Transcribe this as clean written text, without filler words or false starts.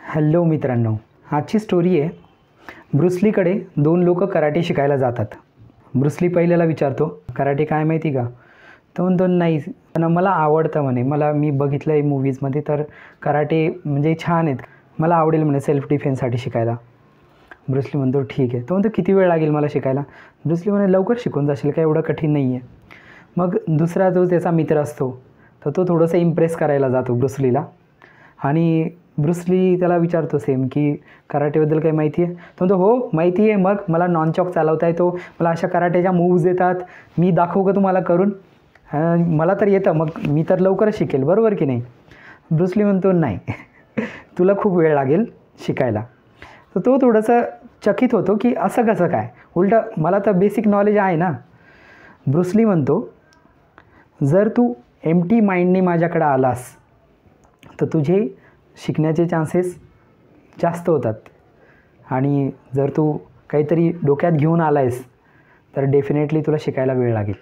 Hello मित्रांनो, आजची story आहे. ब्रुसलीकडे दोन लोक कराटे शिकायला जातात. ब्रुसली पहिल्याला विचारतो, कराटे काय माहिती का? तो म्हणतो नाही, पण मला आवडतं म्हणे, मी बघितलं आहे मूवीजमध्ये, तर कराटे म्हणजे छान आहेत, मला आवडेल म्हणे सेल्फ डिफेन्ससाठी शिकायला. ब्रुसली म्हणतो ठीक आहे. तो म्हणतो किती वेळ लागेल मला शिकायला? ब्रुसली म्हणे लवकर शिकून जाशील, काय एवढं कठीण नाही आहे. मग दुसरा जो त्याचा मित्र असतो तर तो थोडंसं इम्प्रेस करायला जातो ब्रुसलीला, आणि ब्रुसली त्याला विचारतो सेम की कराटेबद्दल काही माहिती आहे? तो म्हणतो हो माहिती आहे, मग मला नॉनचॉक चालवता येतो, मला अशा कराटेच्या मूव्ज येतात, मी दाखवू का तुम्हाला करून? मला तर येतं, मग मी तर लवकरच शिकेल, बरोबर की नाही? ब्रुसली म्हणतो नाही तुला खूप वेळ लागेल शिकायला. तर तो थोडंसं चकित होतो की असं कसं काय, उलटं मला तर बेसिक नॉलेज आहे ना. ब्रुसली म्हणतो जर तू एम्प्टी माइंडने माझ्याकडे आलास तर तुझे शिकण्याचे चान्सेस जास्त होतात, आणि जर तू काहीतरी डोक्यात घेऊन आला आहेस तर डेफिनेटली तुला शिकायला वेळ लागेल.